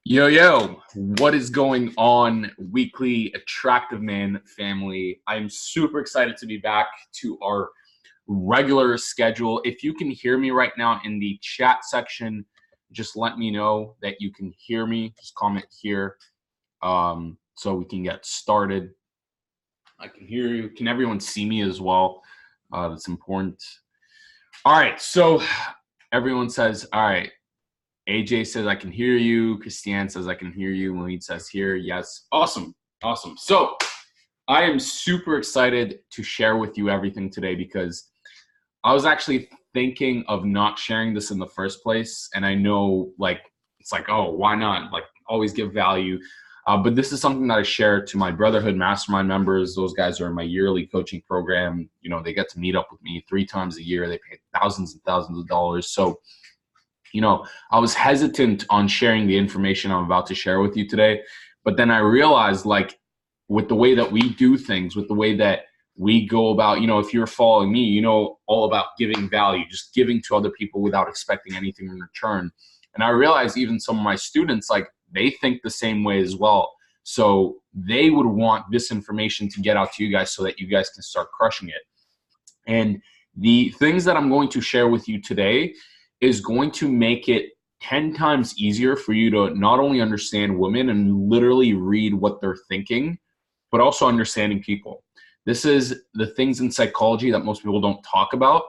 Yo, yo, what is going on, weekly Attractive Man family? I'm super excited to be back to our regular schedule. If you can hear me right now in the chat section, just let me know that you can hear me. Just comment here so we can get started. I can hear you. Can everyone see me as well? That's important. All right, so everyone says, all right. AJ says, I can hear you. Christiane says, I can hear you. Moeed says, here. Yes. Awesome. Awesome. So I am super excited to share with you everything today because I was actually thinking of not sharing this in the first place. And I know, it's like, oh, why not? Like, always give value. But this is something that I share to my Brotherhood Mastermind members. Those guys are in my yearly coaching program. You know, they get to meet up with me 3 times a year. They pay thousands and thousands of dollars. So I was hesitant on sharing the information I'm about to share with you today, but then I realized, with the way that we do things, with the way that we go about, if you're following me, all about giving value, just giving to other people without expecting anything in return. And I realized even some of my students, they think the same way as well. So they would want this information to get out to you guys so that you guys can start crushing it. And the things that I'm going to share with you today is going to make it 10 times easier for you to not only understand women and literally read what they're thinking, but also understanding people. This is the things in psychology that most people don't talk about.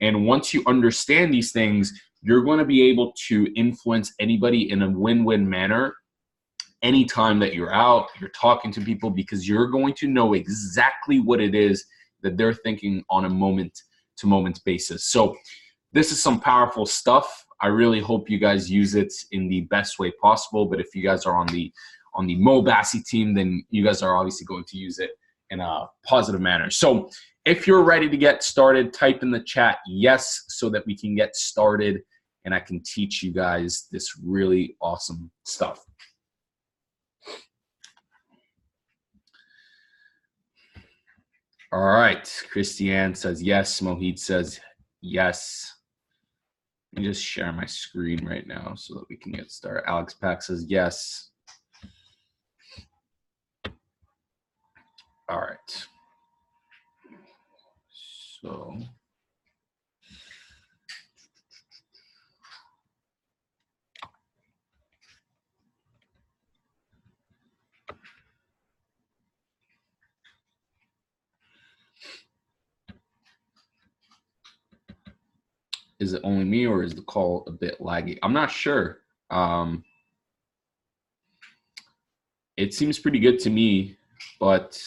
And once you understand these things, you're going to be able to influence anybody in a win-win manner anytime that you're out, you're talking to people, because you're going to know exactly what it is that they're thinking on a moment-to-moment basis. So this is some powerful stuff. I really hope you guys use it in the best way possible. But if you guys are on the Mo Bassi team, then you guys are obviously going to use it in a positive manner. So if you're ready to get started, type in the chat yes so that we can get started and I can teach you guys this really awesome stuff. All right. Christiane says yes. Mohit says yes. Let me just share my screen right now so that we can get started. Alex Pack says yes. All right. So is it only me or is the call a bit laggy? I'm not sure. It seems pretty good to me, but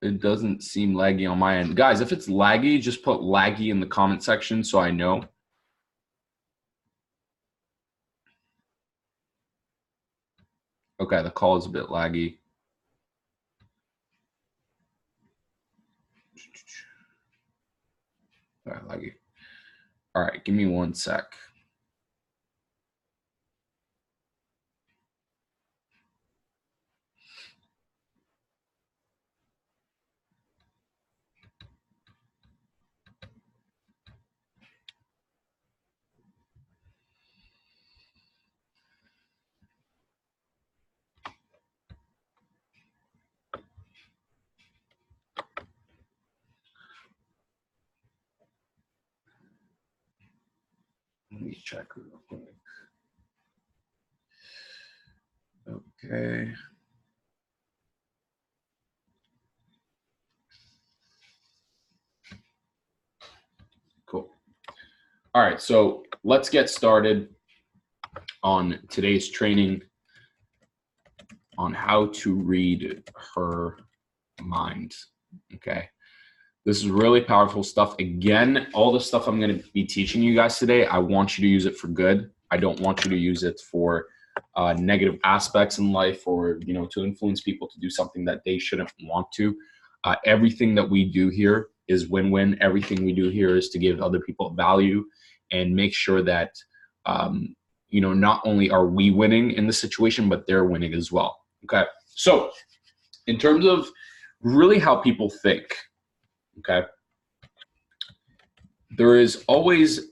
it doesn't seem laggy on my end. Guys, if it's laggy, just put laggy in the comment section so I know. Okay, the call is a bit laggy. All right, laggy. All right, give me 1 sec. Let me check real quick. Okay. Cool. All right, so let's get started on today's training on how to read her mind. Okay. This is really powerful stuff. Again, all the stuff I'm going to be teaching you guys today, I want you to use it for good. I don't want you to use it for negative aspects in life or, to influence people to do something that they shouldn't want to. Everything that we do here is win-win. Everything we do here is to give other people value and make sure that, not only are we winning in the situation, but they're winning as well. Okay. So in terms of really how people think, okay, there is always,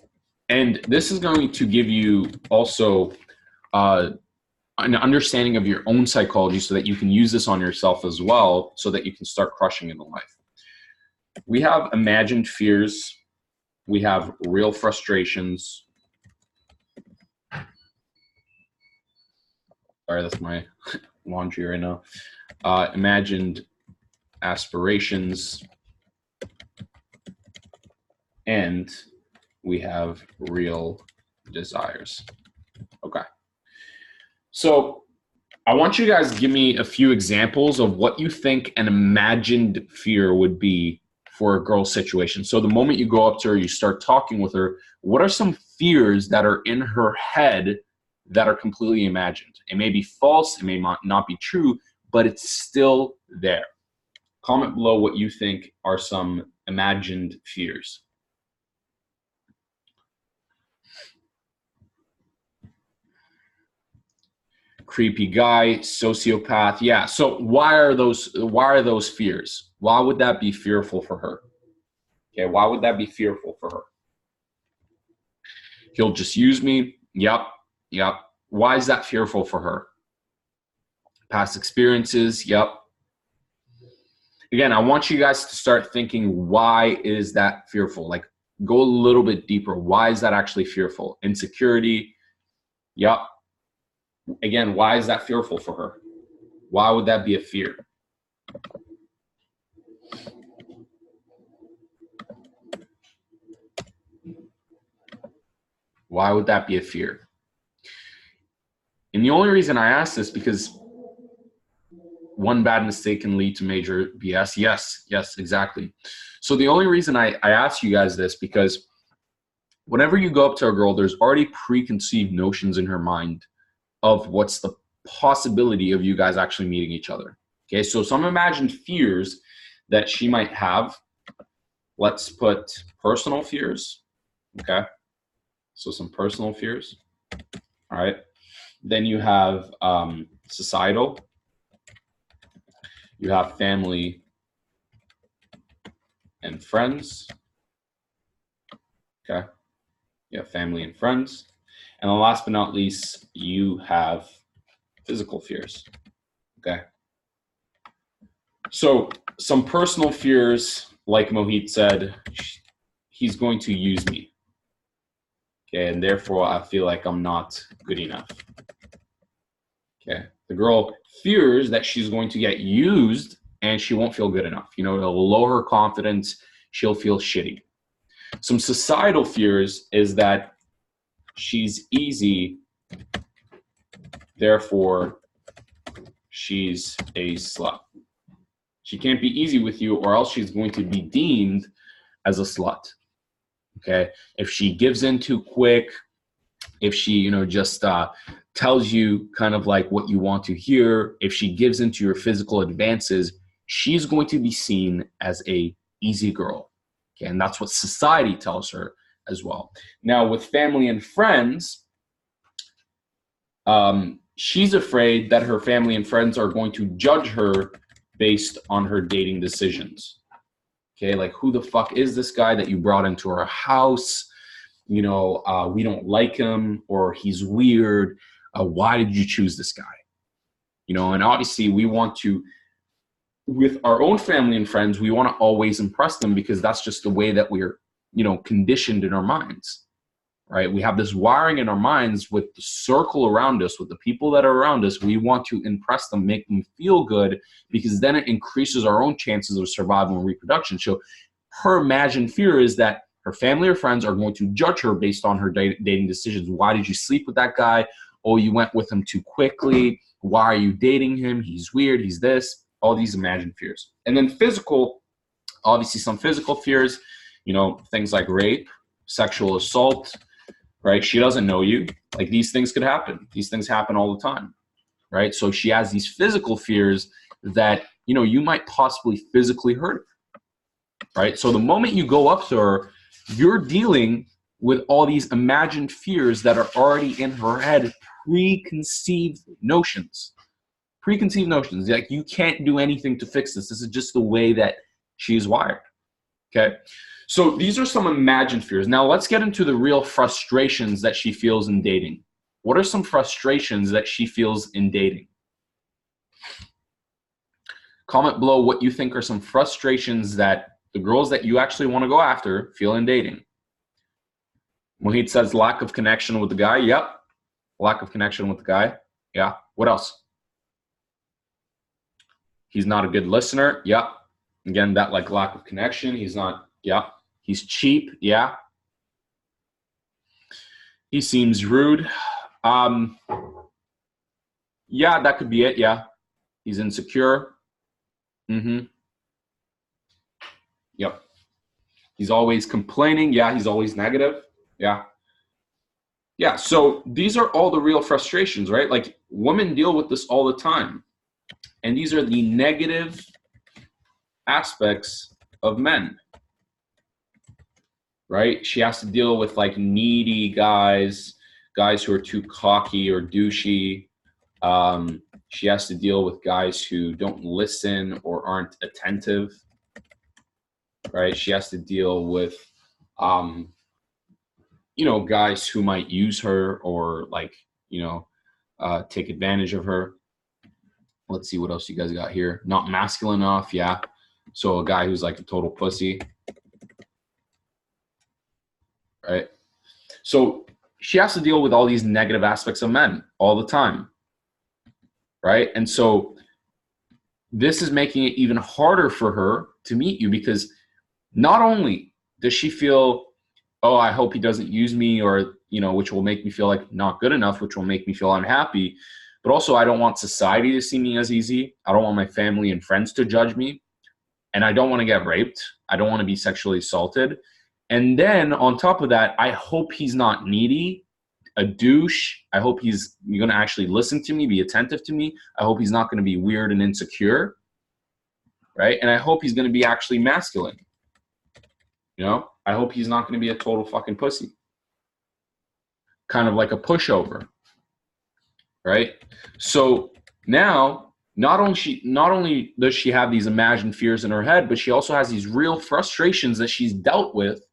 and this is going to give you also an understanding of your own psychology so that you can use this on yourself as well, so that you can start crushing in life. We have imagined fears. We have real frustrations. Sorry, that's my laundry right now. Imagined aspirations. And we have real desires. Okay. So I want you guys to give me a few examples of what you think an imagined fear would be for a girl situation. So the moment you go up to her, you start talking with her, what are some fears that are in her head that are completely imagined? It may be false, it may not be true, but it's still there. Comment below what you think are some imagined fears. Creepy guy, sociopath. Yeah. So why are those fears? Why would that be fearful for her? Okay. Why would that be fearful for her? He'll just use me. Yep. Yep. Why is that fearful for her? Past experiences. Yep. Again, I want you guys to start thinking, why is that fearful? Like, go a little bit deeper. Why is that actually fearful? Insecurity. Yep. Again, why is that fearful for her? Why would that be a fear? Why would that be a fear? And the only reason I ask this, because one bad mistake can lead to major BS. Yes, exactly. So the only reason I ask you guys this, because whenever you go up to a girl, there's already preconceived notions in her mind of what's the possibility of you guys actually meeting each other. Okay, so some imagined fears that she might have. Let's put personal fears. Okay, so some personal fears. All right, then you have societal. You have family and friends. Okay, you have family and friends. And last but not least, you have physical fears. Okay. So some personal fears, like Mohit said, he's going to use me. Okay, and therefore I feel like I'm not good enough. Okay. The girl fears that she's going to get used and she won't feel good enough. You know, it'll lower her confidence. She'll feel shitty. Some societal fears is that she's easy, therefore she's a slut. She can't be easy with you, or else she's going to be deemed as a slut. Okay, if she gives in too quick, if she, you know, just tells you kind of like what you want to hear, if she gives into your physical advances, she's going to be seen as a easy girl. Okay, and that's what society tells her as well. Now, with family and friends, she's afraid that her family and friends are going to judge her based on her dating decisions. Okay, like, who the fuck is this guy that you brought into our house? You know, we don't like him, or he's weird. Why did you choose this guy? You know, and obviously we want to, with our own family and friends, we want to always impress them, because that's just the way that we're, you know, conditioned in our minds, right? We have this wiring in our minds with the circle around us, with the people that are around us. We want to impress them, make them feel good, because then it increases our own chances of survival and reproduction. So her imagined fear is that her family or friends are going to judge her based on her dating decisions. Why did you sleep with that guy? Oh, you went with him too quickly. Why are you dating him? He's weird. He's this. All these imagined fears. And then physical, obviously some physical fears, you know, things like rape, sexual assault, right? She doesn't know you. Like, these things could happen. These things happen all the time, right? So she has these physical fears that, you know, you might possibly physically hurt her, right? So the moment you go up to her, you're dealing with all these imagined fears that are already in her head, preconceived notions. Preconceived notions. Like, you can't do anything to fix this. This is just the way that she's wired. Okay. So these are some imagined fears. Now let's get into the real frustrations that she feels in dating. What are some frustrations that she feels in dating? Comment below what you think are some frustrations that the girls that you actually want to go after feel in dating. Mohit says lack of connection with the guy. Yep. Lack of connection with the guy. Yeah. What else? He's not a good listener. Yep. Again, that like lack of connection. He's not. Yeah. He's cheap. Yeah. He seems rude. Yeah, that could be it. Yeah. He's insecure. Yep. He's always complaining. Yeah. He's always negative. Yeah. Yeah. So these are all the real frustrations, right? Like women deal with this all the time. And these are the negative aspects of men, right? She has to deal with like needy guys, guys who are too cocky or douchey. She has to deal with guys who don't listen or aren't attentive, right? She has to deal with, you know, guys who might use her or like, you know, take advantage of her. Let's see what else you guys got here. Not masculine enough, yeah. So a guy who's like a total pussy, right? So she has to deal with all these negative aspects of men all the time, right? And so this is making it even harder for her to meet you because not only does she feel, oh, I hope he doesn't use me or, you know, which will make me feel like not good enough, which will make me feel unhappy, but also I don't want society to see me as easy. I don't want my family and friends to judge me. And I don't want to get raped. I don't want to be sexually assaulted. And then on top of that, I hope he's not needy, a douche. I hope he's going to actually listen to me, be attentive to me. I hope he's not going to be weird and insecure, right? And I hope he's going to be actually masculine. You know, I hope he's not going to be a total fucking pussy. Kind of like a pushover, right? So now, not only does she have these imagined fears in her head, but she also has these real frustrations that she's dealt with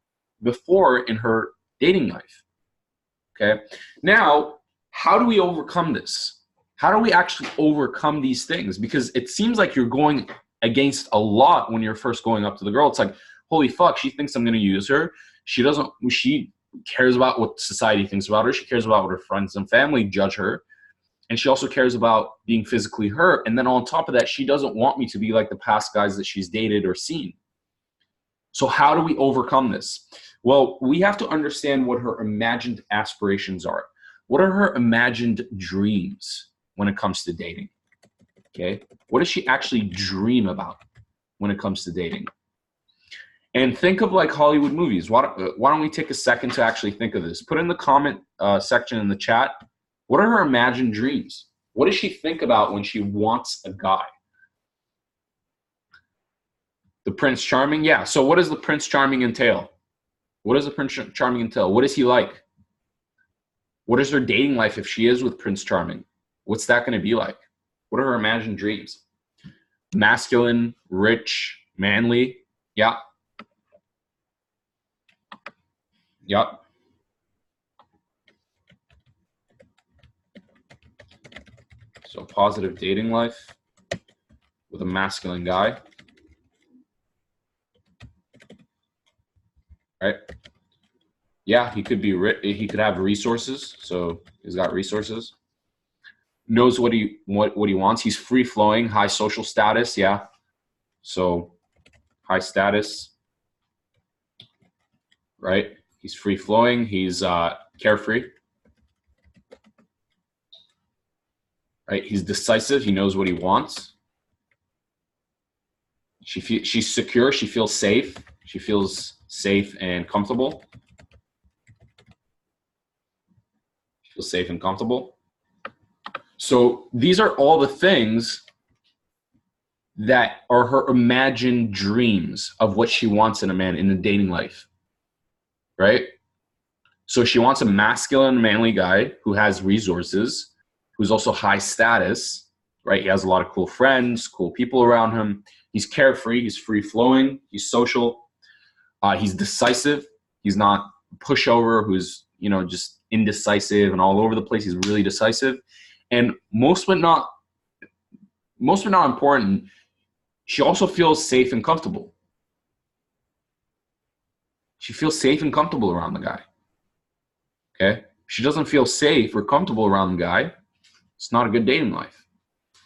before in her dating life. Okay. Now, how do we overcome this? How do we actually overcome these things? Because it seems like you're going against a lot when you're first going up to the girl. It's like, holy fuck, she thinks I'm going to use her. She cares about what society thinks about her. She cares about what her friends and family judge her. And she also cares about being physically hurt. And then on top of that, she doesn't want me to be like the past guys that she's dated or seen. So how do we overcome this? Well, we have to understand what her imagined aspirations are. What are her imagined dreams when it comes to dating? Okay. What does she actually dream about when it comes to dating? And think of like Hollywood movies. Why don't we take a second to actually think of this? Put in the comment section in the chat. What are her imagined dreams? What does she think about when she wants a guy? The Prince Charming? Yeah. So what does the Prince Charming entail? What does the Prince Charming entail? What is he like? What is her dating life if she is with Prince Charming? What's that going to be like? What are her imagined dreams? Masculine, rich, manly. Yeah. Yep. So positive dating life with a masculine guy. Right? Yeah, he could be rich. He could have resources. So he's got resources. Knows what he wants. He's free flowing, high social status. Yeah. So high status. Right? He's free flowing. He's carefree. Right? He's decisive. He knows what he wants. She's secure. She feels safe. She feels safe and comfortable. She feels safe and comfortable. So these are all the things that are her imagined dreams of what she wants in a man in the dating life, right? So she wants a masculine, manly guy who has resources, who's also high status, right? He has a lot of cool friends, cool people around him. He's carefree. He's free-flowing. He's social. He's decisive. He's not a pushover who's, you know, just indecisive and all over the place. He's really decisive. And most but not important, she also feels safe and comfortable. She feels safe and comfortable around the guy. Okay? She doesn't feel safe or comfortable around the guy. It's not a good dating life.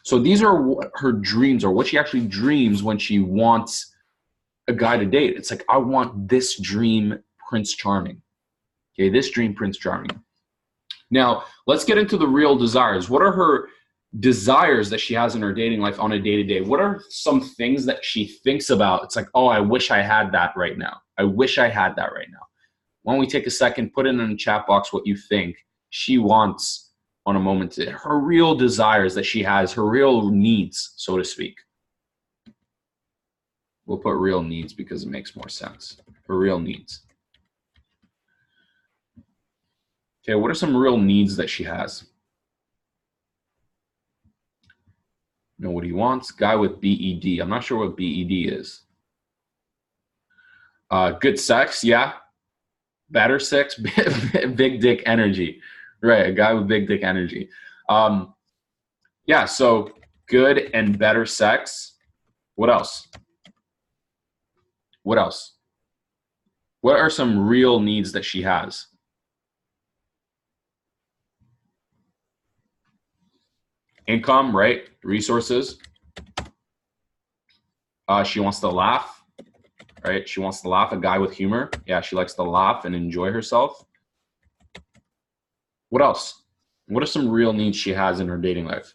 So these are what her dreams are, what she actually dreams when she wants a guy to date. It's like, I want this dream Prince Charming. Okay, this dream Prince Charming. Now, let's get into the real desires. What are her desires that she has in her dating life on a day-to-day? What are some things that she thinks about? It's like, oh, I wish I had that right now. I wish I had that right now. Why don't we take a second, put it in the chat box what you think she wants on a moment, her real desires that she has, her real needs, so to speak. We'll put real needs because it makes more sense. Her real needs. Okay, what are some real needs that she has? You know what he wants? Guy with BED. I'm not sure what BED is. Good sex, yeah. Better sex, big dick energy. Right, a guy with big dick energy. Yeah, so good and better sex. What else? What else? What are some real needs that she has? Income, right? Resources. She wants to laugh, right? She wants to laugh. A guy with humor. Yeah, she likes to laugh and enjoy herself. What else? What are some real needs she has in her dating life?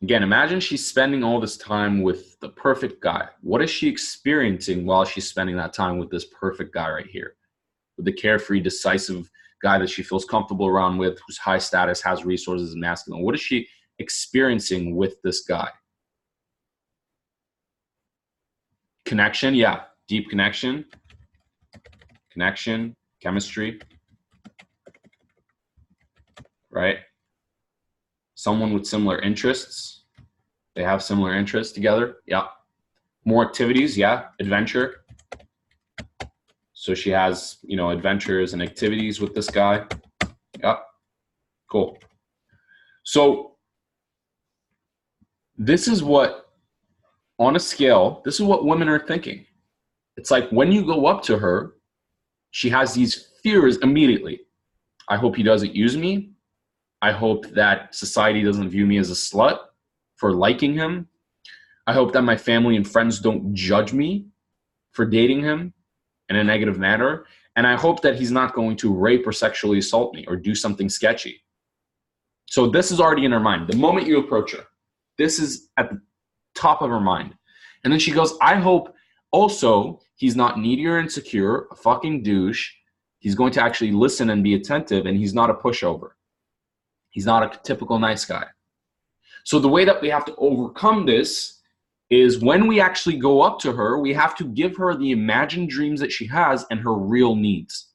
Again, imagine she's spending all this time with the perfect guy. What is she experiencing while she's spending that time with this perfect guy right here? With the carefree, decisive guy that she feels comfortable around with, who's high status, has resources, and masculine. What is she experiencing with this guy? Connection, yeah. Deep connection. Connection, chemistry. Right? Someone with similar interests. They have similar interests together. Yeah. More activities. Yeah. Adventure. So she has, you know, adventures and activities with this guy. Yeah. Cool. So this is what, on a scale, this is what women are thinking. It's like when you go up to her, she has these fears immediately. I hope he doesn't use me. I hope that society doesn't view me as a slut for liking him. I hope that my family and friends don't judge me for dating him in a negative manner. And I hope that he's not going to rape or sexually assault me or do something sketchy. So this is already in her mind. The moment you approach her, this is at the top of her mind. And then she goes, I hope also he's not needy or insecure, a fucking douche. He's going to actually listen and be attentive, and he's not a pushover. He's not a typical nice guy. So the way that we have to overcome this is when we actually go up to her, we have to give her the imagined dreams that she has and her real needs.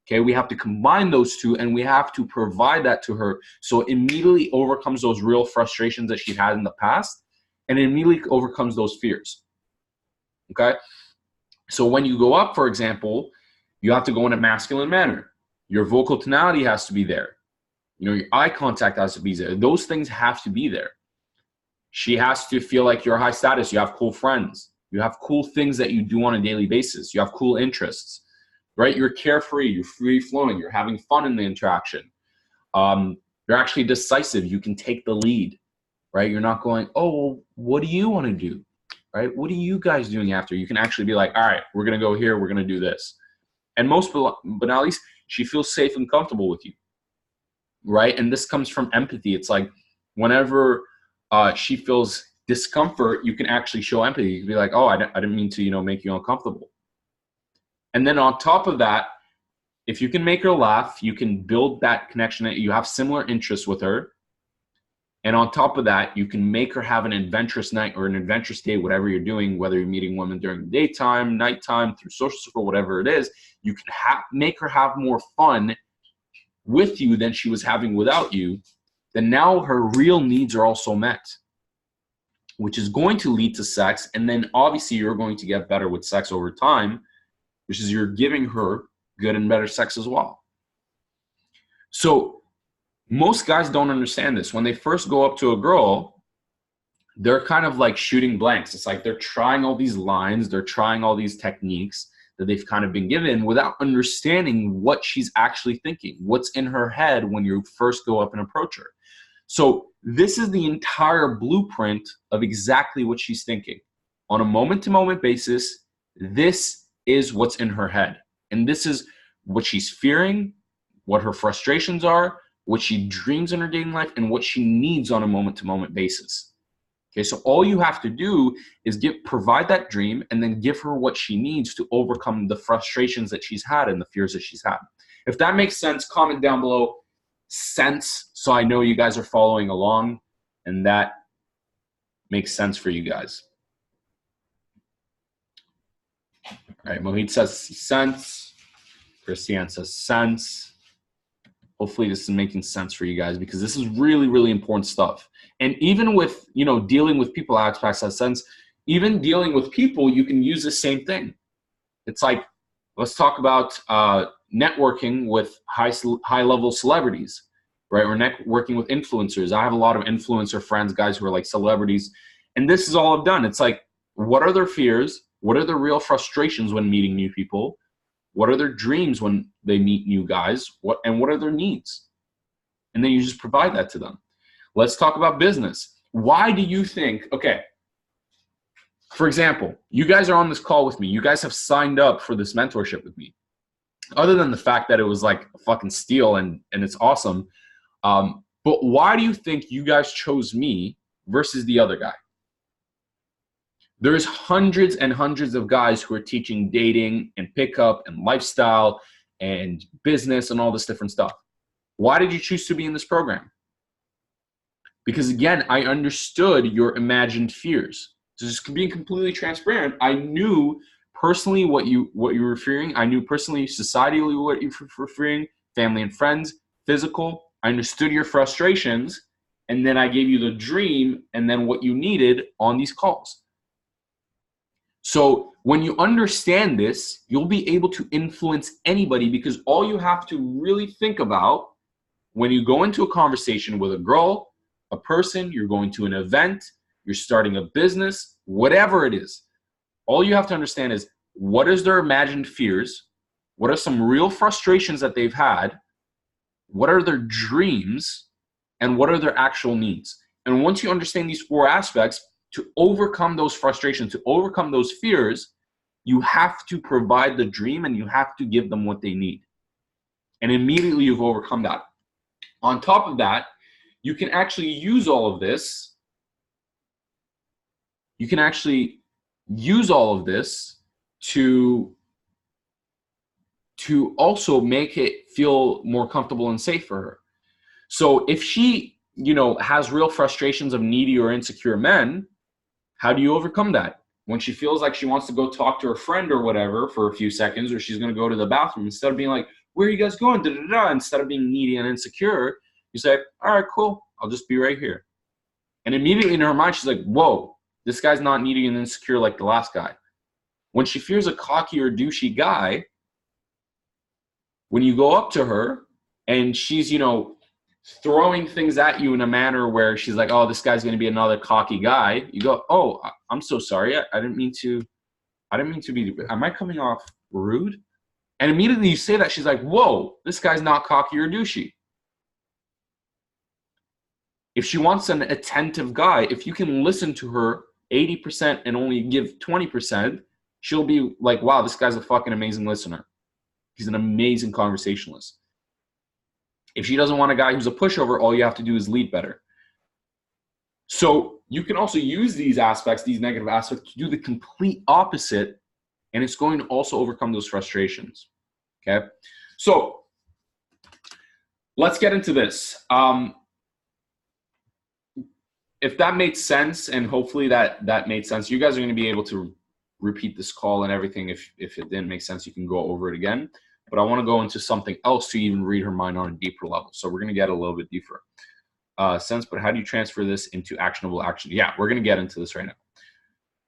Okay, we have to combine those two, and we have to provide that to her so it immediately overcomes those real frustrations that she had in the past, and it immediately overcomes those fears. Okay, so when you go up, for example, you have to go in a masculine manner. Your vocal tonality has to be there. You know, your eye contact has to be there. Those things have to be there. She has to feel like you're high status. You have cool friends. You have cool things that you do on a daily basis. You have cool interests, right? You're carefree. You're free-flowing. You're having fun in the interaction. You're actually decisive. You can take the lead, right? You're not going, oh, well, what do you want to do, right? What are you guys doing after? You can actually be like, all right, we're going to go here. We're going to do this. And most, but not least, she feels safe and comfortable with you. Right? And this comes from empathy. It's like whenever she feels discomfort, you can actually show empathy. You can be like, oh, I didn't mean to, you know, make you uncomfortable. And then on top of that, if you can make her laugh, you can build that connection that you have similar interests with her. And on top of that, you can make her have an adventurous night or an adventurous day, whatever you're doing, whether you're meeting women during the daytime, nighttime, through social circle, whatever it is, you can make her have more fun with you than she was having without you. Then now her real needs are also met. which is going to lead to sex. And then obviously you're going to get better with sex over time, which is you're giving her good and better sex as well. So most guys don't understand this. When they first go up to a girl, they're kind of like shooting blanks. It's like they're trying all these lines, they're trying all these techniques that they've kind of been given without understanding what she's actually thinking, what's in her head when you first go up and approach her. So this is the entire blueprint of exactly what she's thinking. On a moment-to-moment basis, this is what's in her head. And this is what she's fearing, what her frustrations are, what she dreams in her dating life, and what she needs on a moment-to-moment basis. Okay, so all you have to do is provide that dream and then give her what she needs to overcome the frustrations that she's had and the fears that she's had. If that makes sense, comment down below sense so I know you guys are following along and that makes sense for you guys. All right, Mohit says sense. Christiane says sense. Hopefully this is making sense for you guys because this is really, really important stuff. And even with, dealing with people, Alex Pax has sense, even dealing with people, you can use the same thing. It's like, let's talk about networking with high-level celebrities, right? Or networking with influencers. I have a lot of influencer friends, guys who are like celebrities, and this is all I've done. It's like, what are their fears? What are their real frustrations when meeting new people? What are their dreams when they meet new guys? What are their needs? And then you just provide that to them. Let's talk about business. Why do you think, okay, for example, you guys are on this call with me. You guys have signed up for this mentorship with me. Other than the fact that it was like a fucking steal and it's awesome. But why do you think you guys chose me versus the other guy? There's hundreds and hundreds of guys who are teaching dating and pickup and lifestyle and business and all this different stuff. Why did you choose to be in this program? Because again, I understood your imagined fears. So just being completely transparent, I knew personally what you were fearing. I knew personally societally what you were fearing, family and friends, physical. I understood your frustrations, and then I gave you the dream and then what you needed on these calls. So when you understand this, you'll be able to influence anybody because all you have to really think about when you go into a conversation with a girl, a person, you're going to an event, you're starting a business, whatever it is, all you have to understand is what is their imagined fears, what are some real frustrations that they've had, what are their dreams, and what are their actual needs. And once you understand these four aspects, to overcome those frustrations, to overcome those fears, you have to provide the dream and you have to give them what they need. And immediately you've overcome that. On top of that, you can actually use all of this. You can actually use all of this to also make it feel more comfortable and safe for her. So if she, has real frustrations of needy or insecure men, how do you overcome that? When she feels like she wants to go talk to her friend or whatever for a few seconds, or she's going to go to the bathroom, instead of being like, where are you guys going? Da, da, da. Instead of being needy and insecure, you say, all right, cool. I'll just be right here. And immediately in her mind, she's like, whoa, this guy's not needy and insecure like the last guy. When she fears a cocky or douchey guy, when you go up to her and she's, throwing things at you in a manner where she's like, oh, this guy's going to be another cocky guy, you go, oh, I'm so sorry. I didn't mean to be, am I coming off rude? And immediately you say that, she's like, whoa, this guy's not cocky or douchey. If she wants an attentive guy, if you can listen to her 80% and only give 20%, she'll be like, wow, this guy's a fucking amazing listener. He's an amazing conversationalist. If she doesn't want a guy who's a pushover, all you have to do is lead better. So you can also use these aspects, these negative aspects, to do the complete opposite, and it's going to also overcome those frustrations. Okay? So let's get into this. If that made sense, and hopefully that made sense, you guys are going to be able to repeat this call and everything. If it didn't make sense, you can go over it again. But I want to go into something else to even read her mind on a deeper level. So we're going to get a little bit deeper. sense, but how do you transfer this into actionable action? Yeah, we're going to get into this right now.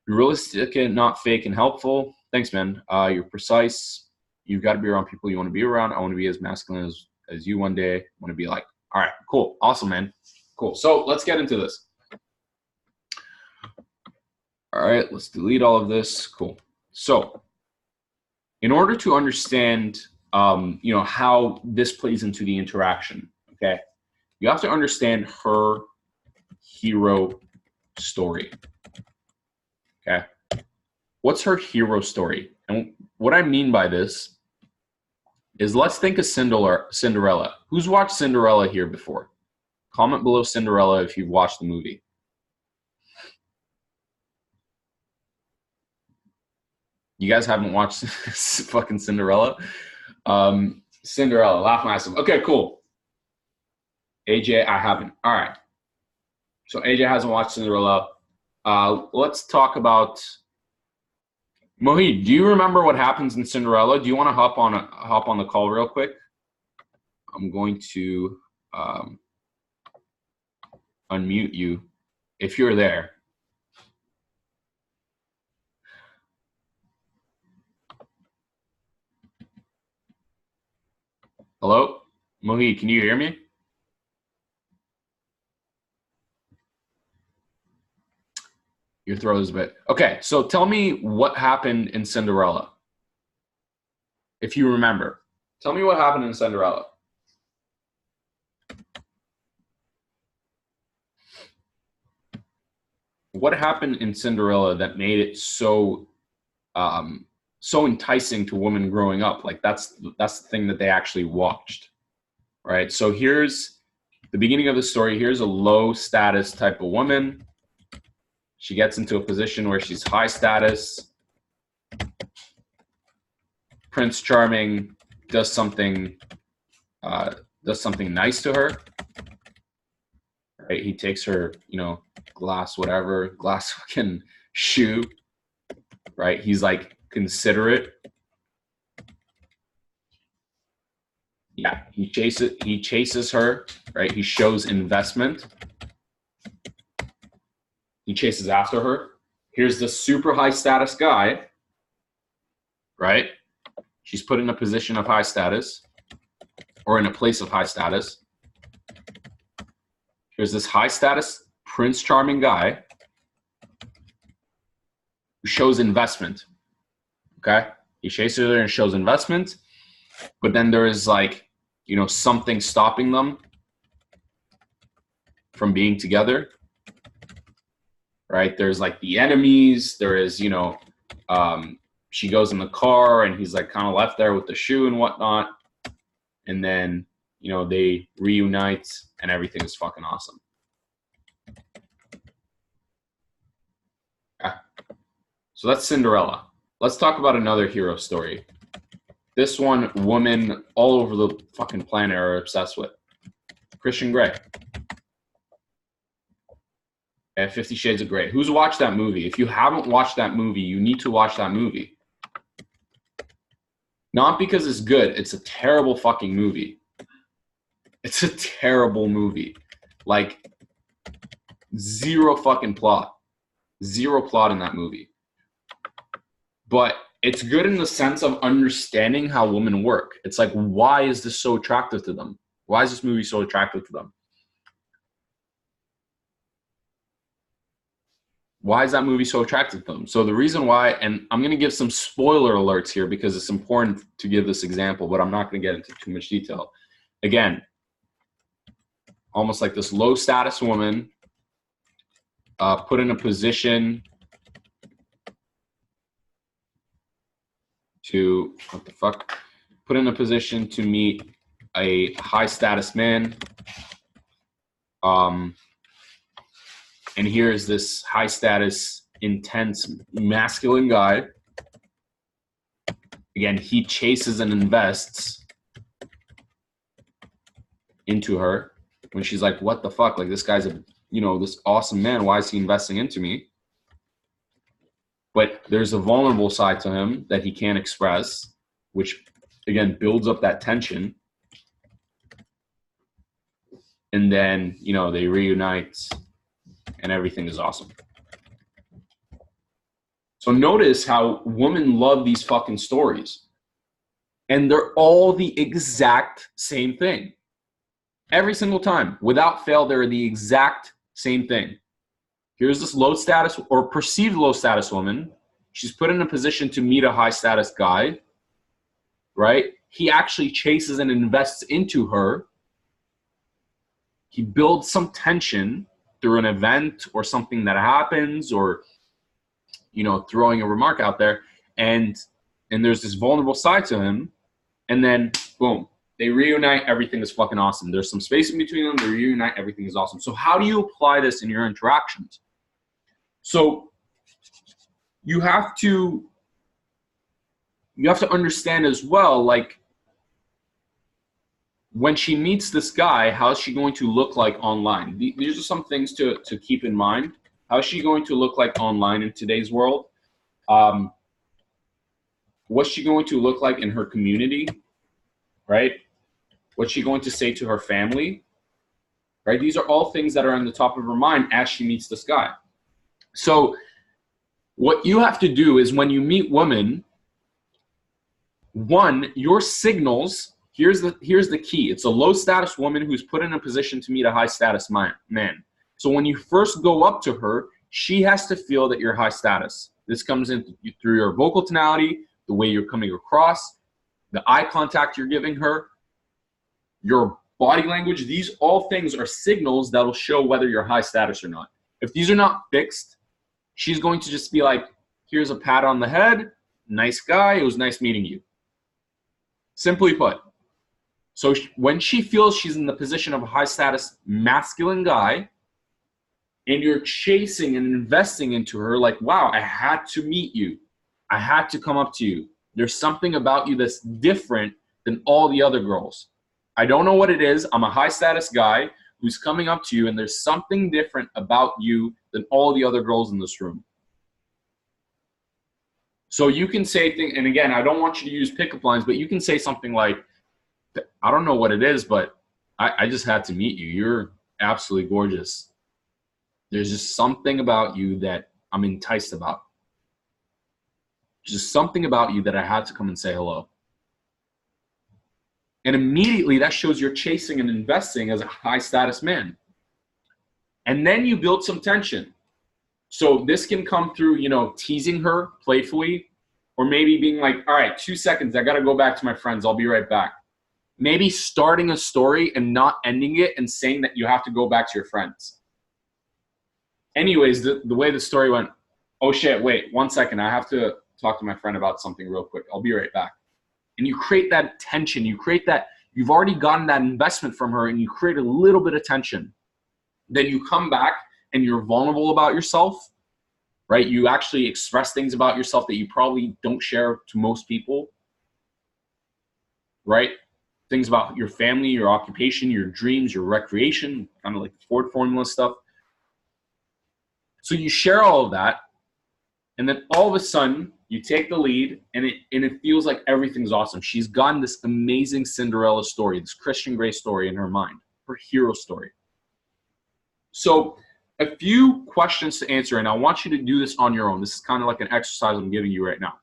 You're realistic and not fake and helpful. Thanks, man. You're precise. You've got to be around people you want to be around. I want to be as masculine as you one day. I want to be like, all right, cool. Awesome, man. Cool. So let's get into this. All right, let's delete all of this. Cool. So in order to understand, how this plays into the interaction, okay, you have to understand her hero story. Okay. What's her hero story? And what I mean by this is, let's think of Cinderella. Who's watched Cinderella here before? Comment below Cinderella if you've watched the movie. You guys haven't watched fucking Cinderella? Cinderella, laugh massive. Okay, cool. AJ, I haven't. All right. So AJ hasn't watched Cinderella. Let's talk about Mohit. Do you remember what happens in Cinderella? Do you want to hop on the call real quick? I'm going to unmute you if you're there. Hello, Mohit. Can you hear me? Your throat is a bit. Okay, so tell me what happened in Cinderella. If you remember. Tell me what happened in Cinderella. What happened in Cinderella that made it so enticing to women growing up? Like that's the thing that they actually watched, right? So here's the beginning of the story. Here's a low status type of woman. She gets into a position where she's high status. Prince Charming does something nice to her. Right? He takes her, glass fucking shoe. Right? He's like considerate. Yeah, he chases her. Right? He shows investment. He chases after her. Here's the super high status guy, right? She's put in a position of high status or in a place of high status. Here's this high status Prince Charming guy who shows investment, okay? He chases her and shows investment, but then there is something stopping them from being together. Right? There's the enemies. There is, she goes in the car and he's kind of left there with the shoe and whatnot. And then, they reunite and everything is fucking awesome. Yeah. So that's Cinderella. Let's talk about another hero story. This one, women all over the fucking planet are obsessed with. Christian Grey. 50 Shades of Grey. Who's watched that movie? If you haven't watched that movie, you need to watch that movie. Not because it's good. It's a terrible fucking movie. It's a terrible movie. Zero fucking plot. Zero plot in that movie. But it's good in the sense of understanding how women work. It's why is this so attractive to them? Why is this movie so attractive to them? Why is that movie so attractive to them? So the reason why, and I'm going to give some spoiler alerts here because it's important to give this example, but I'm not going to get into too much detail. Again, almost like this low status woman put in a position to, put in a position to meet a high status man. And here's this high status, intense, masculine guy. Again, he chases and invests into her when she's like, what the fuck? This guy's this awesome man. Why is he investing into me? But there's a vulnerable side to him that he can't express, which again builds up that tension. and then, you know, they reunite and everything is awesome. So notice how women love these fucking stories. And they're all the exact same thing. Every single time, without fail, they're the exact same thing. Here's this low status or perceived low status woman. She's put in a position to meet a high status guy, right? He actually chases and invests into her. He builds some tension through an event or something that happens, or, you know, throwing a remark out there, and there's this vulnerable side to him, and then boom, they reunite, everything is fucking awesome. There's some space in between them, they reunite, everything is awesome. So how do you apply this in your interactions? So you have to understand as well, like, when she meets this guy, how is she going to look like online? These are some things to keep in mind. How is she going to look like online in today's world? What's she going to look like in her community, right? What's she going to say to her family, right? These are all things that are on the top of her mind as she meets this guy. So what you have to do is, when you meet women, one, your signals, here's the key. It's a low status woman who's put in a position to meet a high status man. So when you first go up to her, she has to feel that you're high status. This comes in through your vocal tonality, the way you're coming across, the eye contact you're giving her, your body language. These all things are signals that'll show whether you're high status or not. If these are not fixed, she's going to just be like, here's a pat on the head, nice guy, it was nice meeting you. Simply put. So when she feels she's in the position of a high status masculine guy, and you're chasing and investing into her, like, wow, I had to meet you. I had to come up to you. There's something about you that's different than all the other girls. I don't know what it is. I'm a high status guy who's coming up to you, and there's something different about you than all the other girls in this room. So you can say things, and again, I don't want you to use pickup lines, but you can say something like, I don't know what it is, but I just had to meet you. You're absolutely gorgeous. There's just something about you that I'm enticed about. Just something about you that I had to come and say hello. And immediately that shows you're chasing and investing as a high status man. And then you build some tension. So this can come through, you know, teasing her playfully, or maybe being like, all right, 2 seconds, I got to go back to my friends. I'll be right back. Maybe starting a story and not ending it and saying that you have to go back to your friends. Anyways, the way the story went, oh shit, wait, 1 second, I have to talk to my friend about something real quick. I'll be right back. And you create that tension. You create that, you've already gotten that investment from her, and you create a little bit of tension. Then you come back and you're vulnerable about yourself, right? You actually express things about yourself that you probably don't share to most people, right? Things about your family, your occupation, your dreams, your recreation, kind of like the Ford formula stuff. So you share all of that, and then all of a sudden you take the lead, and it feels like everything's awesome. She's gotten this amazing Cinderella story, this Christian Grey story in her mind, her hero story. So a few questions to answer, and I want you to do this on your own. This is kind of like an exercise I'm giving you right now,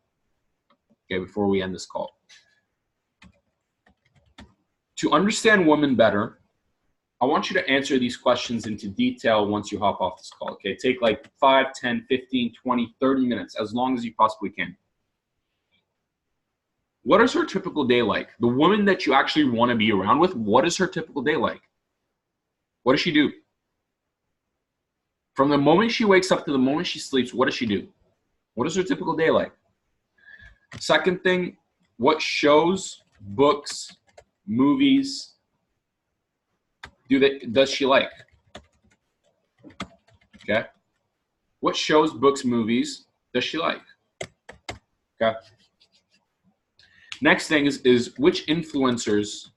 okay, before we end this call. To understand women better, I want you to answer these questions into detail once you hop off this call, okay? Take like 5, 10, 15, 20, 30 minutes, as long as you possibly can. What is her typical day like? The woman that you actually want to be around with, what is her typical day like? What does she do? From the moment she wakes up to the moment she sleeps, what does she do? What is her typical day like? Second thing, what shows, books, movies does she like? Okay. What shows, books, movies does she like? Okay. Next thing is which influencers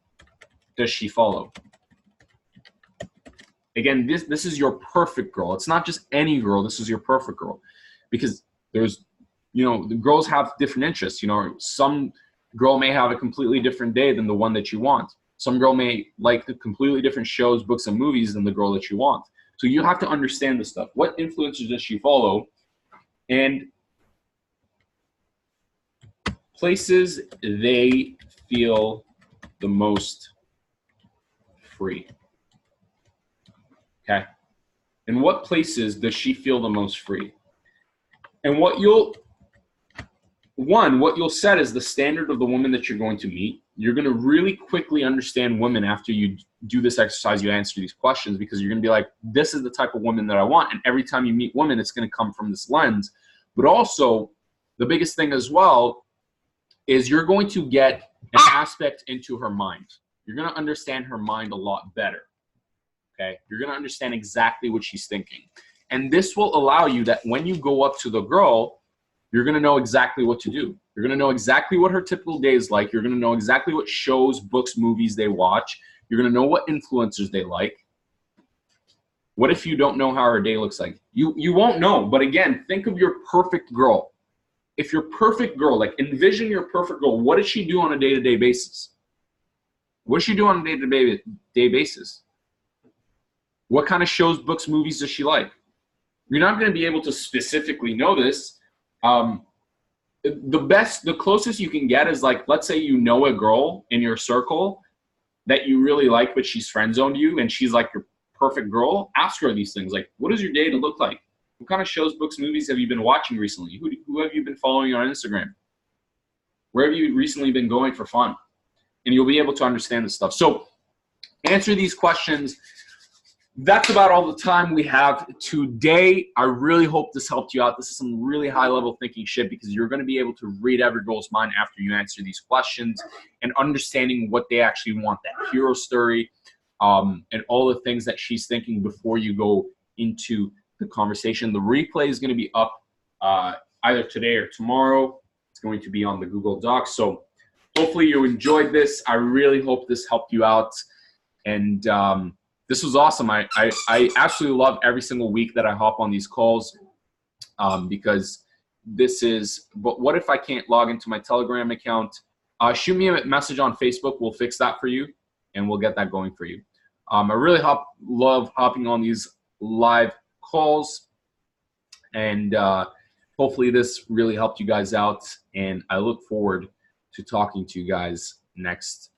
does she follow? Again, this is your perfect girl. It's not just any girl. This is your perfect girl, because there's, you know, the girls have different interests. You know, some girl may have a completely different day than the one that you want. Some girl may like the completely different shows, books, and movies than the girl that you want. So you have to understand this stuff. What influencers does she follow? And places they feel the most free. Okay. In what places does she feel the most free? And what you'll set is the standard of the woman that you're going to meet. You're going to really quickly understand women after you do this exercise, you answer these questions, because you're going to be like, this is the type of woman that I want. And every time you meet women, it's going to come from this lens. But also, the biggest thing as well is you're going to get an aspect into her mind. You're going to understand her mind a lot better. Okay? You're going to understand exactly what she's thinking. And this will allow you that when you go up to the girl, you're going to know exactly what to do. You're going to know exactly what her typical day is like. You're going to know exactly what shows, books, movies they watch. You're going to know what influencers they like. What if you don't know how her day looks like? You won't know. But again, think of your perfect girl. If your perfect girl, like envision your perfect girl, what does she do on a day-to-day basis? What does she do on a day-to-day basis? What kind of shows, books, movies does she like? You're not going to be able to specifically know this. The closest you can get is, like, let's say you know a girl in your circle that you really like, but she's friend zoned you and she's like your perfect girl. Ask her these things. Like, what does your day to look like? What kind of shows, books, movies have you been watching recently? Who have you been following on Instagram? Where have you recently been going for fun? And you'll be able to understand this stuff. So answer these questions. That's about all the time we have today. I really hope this helped you out. This is some really high-level thinking shit, because you're going to be able to read every girl's mind after you answer these questions and understanding what they actually want, that hero story, and all the things that she's thinking before you go into the conversation. The replay is going to be up either today or tomorrow. It's going to be on the Google Docs. So hopefully you enjoyed this. I really hope this helped you out. And this was awesome. I absolutely love every single week that I hop on these calls, because this is, but what if I can't log into my Telegram account? Shoot me a message on Facebook. We'll fix that for you, and we'll get that going for you. I really love hopping on these live calls, and hopefully this really helped you guys out, and I look forward to talking to you guys next